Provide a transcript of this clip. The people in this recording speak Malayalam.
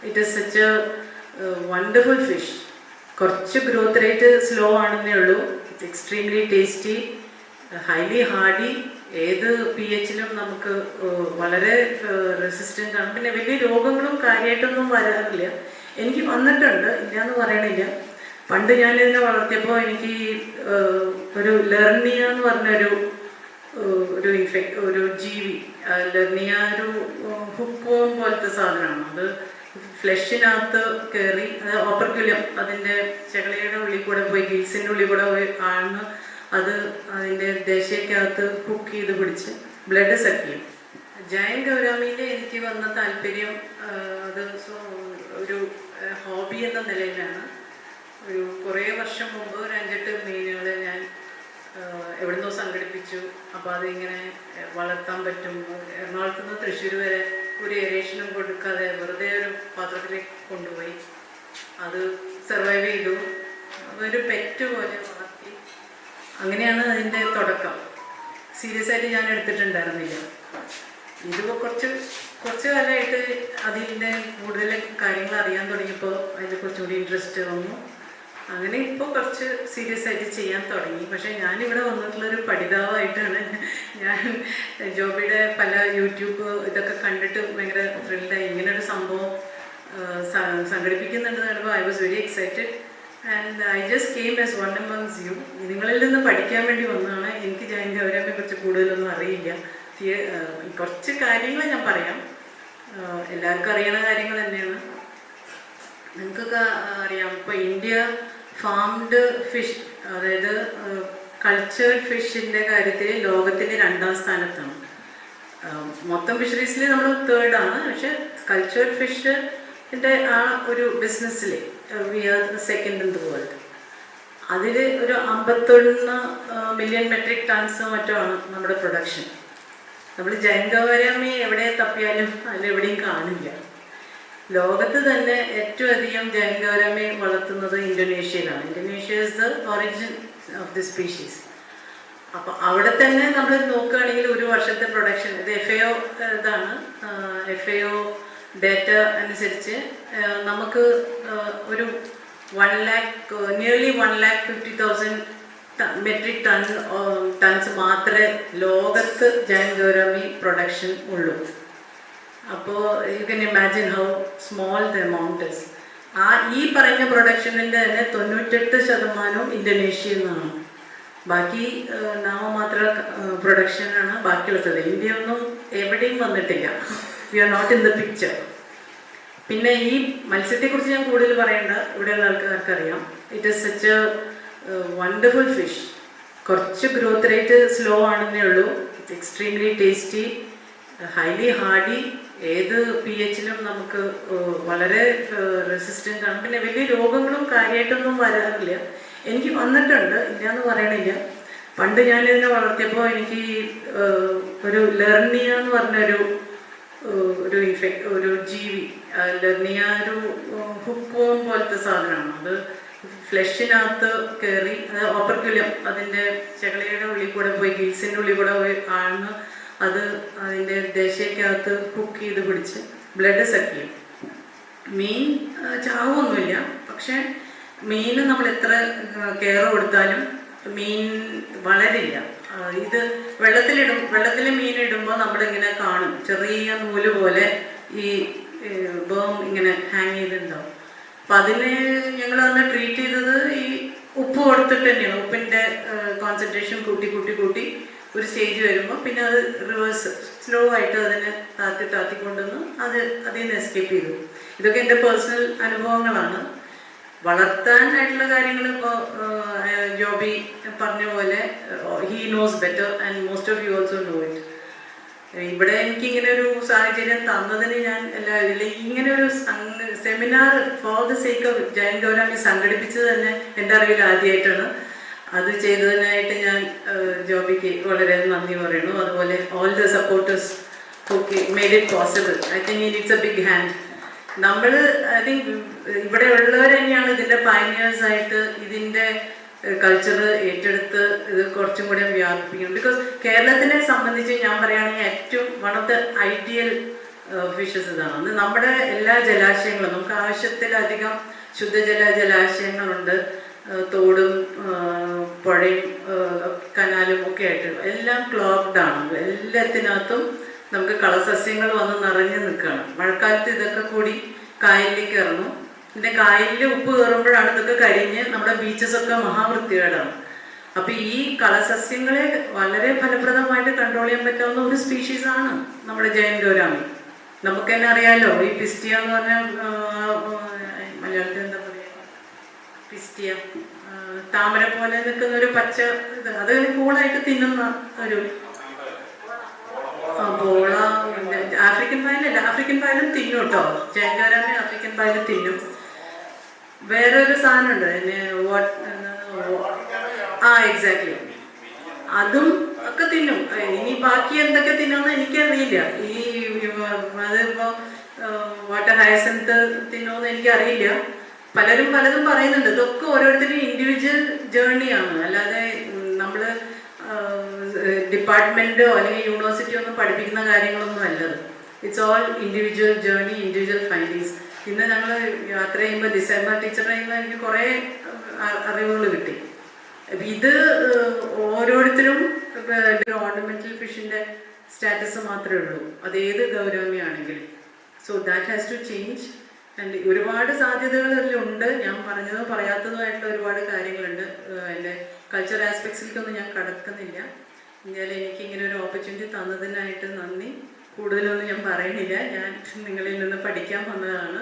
It is such a wonderful fish. കുറച്ച് ഗ്രോത്ത് റേറ്റ് സ്ലോ ആണെന്നേ ഉള്ളൂ. It's extremely tasty, highly hardy. ഏത് pH-ലും നമുക്ക് വളരെ റെസിസ്റ്റൻ്റ് ആണ്. പിന്നെ വലിയ രോഗങ്ങളും കാര്യമായിട്ടൊന്നും വരാറില്ല. എനിക്ക് വന്നിട്ടുണ്ട്, ഇല്ലയെന്ന് പറയണില്ല. പണ്ട് ഞാനിതിനെ വളർത്തിയപ്പോൾ എനിക്ക് ഒരു ലെർണിയ എന്ന് പറഞ്ഞൊരു ഒരു ജീവി, ലെർണിയ ഒരു ഹുക്കോൺ പോലത്തെ സാധനമാണ്. അത് ഫ്ലഷിനകത്ത് കയറി, അത് ഓപ്പർക്യുലം, അതിൻ്റെ ചെകളയുടെ ഉള്ളിൽ കൂടെ പോയി, ഗിൽസിൻ്റെ ഉള്ളിൽ കൂടെ പോയി ആഴ്ന്ന് അത് അതിൻ്റെ ദേശീയക്കകത്ത് കുക്ക് ചെയ്ത് പിടിച്ച് ബ്ലഡ് സക്ക് ചെയ്യും. ജയൻ ഗൗരാമിയിൽ എനിക്ക് വന്ന താല്പര്യം അത് ഒരു ഹോബി എന്ന നിലയിലാണ്. ഒരു കുറേ വർഷം മുമ്പ് ഒരു 5-8 മീനുകളെ ഞാൻ എവിടുന്നോ സംഘടിപ്പിച്ചു. അപ്പോൾ അതിങ്ങനെ വളർത്താൻ പറ്റും. എറണാകുളത്ത് നിന്ന് തൃശ്ശൂർ വരെ ഒരു ഏരേഷനും കൊടുക്കാതെ വെറുതെ ഒരു പാത്രത്തിലേക്ക് കൊണ്ടുപോയി അത് സർവൈവ് ചെയ്തു. അതൊരു പെറ്റ് പോലെ വളർത്തി. അങ്ങനെയാണ് അതിൻ്റെ തുടക്കം. സീരിയസ് ആയിട്ട് ഞാൻ എടുത്തിട്ടുണ്ടായിരുന്നില്ല. ഇതിപ്പോൾ കുറച്ച് കാലമായിട്ട് അതിൻ്റെ കൂടുതൽ കാര്യങ്ങൾ അറിയാൻ തുടങ്ങിയപ്പോൾ അതിൽ കുറച്ചും കൂടി ഇൻട്രസ്റ്റ് വന്നു. അങ്ങനെ ഇപ്പോൾ കുറച്ച് സീരിയസ് ആയിട്ട് ചെയ്യാൻ തുടങ്ങി. പക്ഷേ ഞാനിവിടെ വന്നിട്ടുള്ളൊരു പഠിതാവായിട്ടാണ്. ഞാൻ ജോബിയുടെ പല യൂട്യൂബ് ഇതൊക്കെ കണ്ടിട്ട് ഭയങ്കര ത്രില്ലായി. ഇങ്ങനൊരു സംഭവം സംഘടിപ്പിക്കുന്നുണ്ടെന്ന് പറയുമ്പോൾ I was very excited and I just came as one amongst you. നിങ്ങളിൽ നിന്ന് പഠിക്കാൻ വേണ്ടി വന്നതാണ്. എനിക്ക് ജയൻ ഗൗരാമിനെ കുറിച്ച് കൂടുതലൊന്നും അറിയില്ല. കുറച്ച് കാര്യങ്ങൾ ഞാൻ പറയാം. എല്ലാവർക്കും അറിയണ കാര്യങ്ങൾ തന്നെയാണ്. നിങ്ങൾക്കൊക്കെ അറിയാം, ഇപ്പോൾ ഇന്ത്യ ഫാംഡ് ഫിഷ്, അതായത് കൾച്ചേർഡ് ഫിഷിൻ്റെ കാര്യത്തിൽ ലോകത്തിൻ്റെ 2ാം സ്ഥാനത്താണ്. മൊത്തം ഫിഷറീസിൽ നമ്മൾ 3rd-ആണ്. പക്ഷെ കൾച്ചേർഡ് ഫിഷിൻ്റെ ആ ഒരു ബിസിനസ്സിൽ we are second in the world. അതിൽ ഒരു 51 മില്യൺ മെട്രിക് ടൺസ് മറ്റോ ആണ് നമ്മുടെ പ്രൊഡക്ഷൻ. നമ്മൾ ജയൻ ഗൗരാമി എവിടെ തപ്പിയാലും അതിലെവിടെയും കാണില്ല. ലോകത്ത് തന്നെ ഏറ്റവും അധികം ജയൻ ഗൗരാമി വളർത്തുന്നത് ഇന്തോനേഷ്യയിലാണ്. Indonesia is the origin of the species. അപ്പോൾ അവിടെ തന്നെ നമ്മൾ നോക്കുകയാണെങ്കിൽ ഒരു വർഷത്തെ പ്രൊഡക്ഷൻ, ഇത് FAO ഇതാണ്, FAO ഡേറ്റ അനുസരിച്ച് നമുക്ക് ഒരു 1,50,000 മെട്രിക് ടൺസ് മാത്രമേ ലോകത്ത് ജയൻ ഗൗരാമി പ്രൊഡക്ഷൻ ഉള്ളൂ. അപ്പോൾ you can imagine how small the amount is. ഈ പറയുന്ന പ്രൊഡക്ഷനിൻ്റെ തന്നെ 98% ഇന്തോനേഷ്യയിൽ നിന്നാണ്. ബാക്കി നാമമാത്ര പ്രൊഡക്ഷനാണ് ബാക്കിയുള്ളത്. ഇന്ത്യ ഒന്നും എവിടെയും വന്നിട്ടില്ല. We are not in the picture. പിന്നെ ഈ മത്സ്യത്തെക്കുറിച്ച് ഞാൻ കൂടുതൽ പറയേണ്ട, ഇവിടെയുള്ള ആൾക്കാർക്കറിയാം. It is such a wonderful fish. കുറച്ച് ഗ്രോത്ത് റേറ്റ് സ്ലോ ആണെന്നേ ഉള്ളൂ. It's extremely tasty, highly hardy. ഏത് pH-ലും നമുക്ക് വളരെ റെസിസ്റ്റൻ്റ് ആണ്. പിന്നെ വലിയ രോഗങ്ങളും കാര്യമായിട്ടൊന്നും വരാറില്ല. എനിക്ക് വന്നിട്ടുണ്ട്, ഇല്ലയെന്ന് പറയണില്ല. പണ്ട് ഞാനിതിനെ വളർത്തിയപ്പോൾ എനിക്ക് ഒരു ലെർണിയ എന്ന് പറഞ്ഞൊരു ഒരു ജീവി, ലെർണിയ ഒരു ഹുക്കോൺ പോലത്തെ സാധനമാണ്. അത് ഫ്ലഷിനകത്ത് കയറി, അത് ഓപ്പർക്യുലം, അതിൻ്റെ ചെകളയുടെ ഉള്ളിൽ കൂടെ പോയി, ഗിൽസിൻ്റെ ഉള്ളിൽ കൂടെ പോയി ആഴ്ന്ന് അത് അതിൻ്റെ ദേശീയക്കകത്ത് കുക്ക് ചെയ്ത് പിടിച്ച് ബ്ലഡ് സക്ക് ചെയ്യും. മീൻ ചാവൊന്നുമില്ല. പക്ഷേ മീൻ നമ്മൾ എത്ര കെയർ കൊടുത്താലും മീൻ വളരില്ല. ഇത് വെള്ളത്തിൽ മീൻ ഇടുമ്പോൾ നമ്മളിങ്ങനെ കാണും, ചെറിയ നൂല് പോലെ ഈ ബേം ഇങ്ങനെ ഹാങ് ചെയ്തിട്ടുണ്ടാവും. അപ്പം അതിന് ഞങ്ങൾ അന്ന് ട്രീറ്റ് ചെയ്തത് ഈ ഉപ്പ് കൊടുത്തിട്ട് തന്നെയാണ്. ഉപ്പിൻ്റെ കോൺസെൻട്രേഷൻ കൂട്ടി ഒരു സ്റ്റേജ് വരുമ്പോൾ പിന്നെ അത് റിവേഴ്സ് സ്ലോ ആയിട്ട് അതിനെ താത്തിക്കൊണ്ടുവന്ന് അതിൽ നിന്ന് എസ്കേപ്പ് ചെയ്തു. ഇതൊക്കെ എൻ്റെ പേഴ്സണൽ അനുഭവങ്ങളാണ്. വളർത്താനായിട്ടുള്ള കാര്യങ്ങൾ ഇപ്പോൾ ജോബി പറഞ്ഞ പോലെ he knows better and most of you also know it. ഇവിടെ എനിക്കിങ്ങനെ ഒരു സാഹചര്യം തന്നതിന് ഞാൻ ഇങ്ങനെ ഒരു seminar for the sake of giant gourami സംഘടിപ്പിച്ചത് തന്നെ എൻ്റെ അറിവിൽ ആദ്യമായിട്ടാണ്. അത് ചെയ്തതിനായിട്ട് ഞാൻ ജോബിക്ക് വളരെ നന്ദി പറയുന്നു. അതുപോലെ all the supporters who made it possible. I think it's a big hand. നമ്മൾ ഐ തിങ്ക് ഇവിടെ ഉള്ളവർ തന്നെയാണ് ഇതിൻ്റെ പയനിയേഴ്സായിട്ട് ഇതിൻ്റെ കൾച്ചർ ഏറ്റെടുത്ത് ഇത് കുറച്ചും കൂടെ വ്യാപിപ്പിക്കണം. ബിക്കോസ് കേരളത്തിനെ സംബന്ധിച്ച് ഞാൻ പറയുകയാണെങ്കിൽ ഏറ്റവും one of the ideal fishes ഇതാണ്. അത് നമ്മുടെ എല്ലാ ജലാശയങ്ങളും നമുക്ക് ആവശ്യത്തിലധികം ശുദ്ധജല ജലാശയങ്ങളുണ്ട്. തോടും പുഴയും കനാലും ഒക്കെ ആയിട്ട് എല്ലാം ക്ലോഗ്ഡ് ആണ്. എല്ലാത്തിനകത്തും നമുക്ക് കളസസ്യങ്ങൾ വന്ന് നിറഞ്ഞു നിൽക്കുകയാണ്. മഴക്കാലത്ത് ഇതൊക്കെ കൂടി കായലിലേക്ക് ഇറങ്ങും. പിന്നെ കായലിൽ ഉപ്പ് കയറുമ്പോഴാണ് ഇതൊക്കെ കരിഞ്ഞ് നമ്മുടെ ബീച്ചസൊക്കെ മഹാവൃത്തികേടാണ്. അപ്പം ഈ കളസസ്യങ്ങളെ വളരെ ഫലപ്രദമായിട്ട് കൺട്രോൾ ചെയ്യാൻ പറ്റാവുന്ന ഒരു സ്പീഷീസാണ് നമ്മുടെ ജയന്റ് ഗൗരാമി. നമുക്ക് തന്നെ അറിയാമല്ലോ, ഈ പിസ്റ്റിയ എന്ന് പറഞ്ഞാൽ മലയാളത്തിൽ എന്താ പറയുക, പിസ്റ്റിയ താമര പോലെ നിൽക്കുന്ന ഒരു പച്ച ഇത്, അത് കൂളായിട്ട് തിന്നുന്ന ഒരു ബോള. ആഫ്രിക്കൻ പായലല്ല, ആഫ്രിക്കൻ പായലും തിന്നും കേട്ടോ. ജയന്റ് ഗൗരാമി ആഫ്രിക്കൻ പായലും തിന്നും. വേറൊരു സാധനമുണ്ട് എക്സാക്ട്ലി, അതും ഒക്കെ തിന്നും. ഇനി ബാക്കി എന്തൊക്കെ തിന്നുമെന്ന് എനിക്കറിയില്ല. ഈ അതിപ്പോ വാട്ടർ ഹയസൻത്ത് തിന്നുമെന്ന് എനിക്കറിയില്ല. പലരും പലതും പറയുന്നുണ്ട്. ഇതൊക്കെ ഓരോരുത്തരും ഇൻഡിവിജ്വൽ ജേർണിയാണ്. അല്ലാതെ നമ്മൾ ഡിപ്പാർട്ട്മെന്റോ അല്ലെങ്കിൽ യൂണിവേഴ്സിറ്റിയോ ഒന്നും പഠിപ്പിക്കുന്ന കാര്യങ്ങളൊന്നും അല്ലത്. It's all individual journey, individual findings. ഇന്ന് ഞങ്ങൾ യാത്ര ചെയ്യുമ്പോൾ ഡിസംബർ ടീച്ചർ ചെയ്യുമ്പോൾ എനിക്ക് കുറേ അറിവുകൾ കിട്ടി. ഇത് ഓരോരുത്തരും ഓർണമെന്റൽ ഫിഷിന്റെ സ്റ്റാറ്റസ് മാത്രമേ ഉള്ളൂ, അത് ഏത് ഗൗരവമിയാണെങ്കിലും. So that has to change. And ഒരുപാട് സാധ്യതകൾ അതിലുണ്ട്. ഞാൻ പറഞ്ഞതോ പറയാത്തതോ ഒരുപാട് കാര്യങ്ങളുണ്ട്. എൻ്റെ കൾച്ചർ ആസ്പെക്ട്സിലേക്കൊന്നും ഞാൻ കടക്കുന്നില്ല. എന്നാലും എനിക്കിങ്ങനെ ഒരു ഓപ്പർച്യൂണിറ്റി തന്നതിനായിട്ട് നന്ദി. കൂടുതലൊന്നും ഞാൻ പറയണില്ല. ഞാൻ നിങ്ങളിൽ നിന്ന് പഠിക്കാൻ വന്നതാണ്.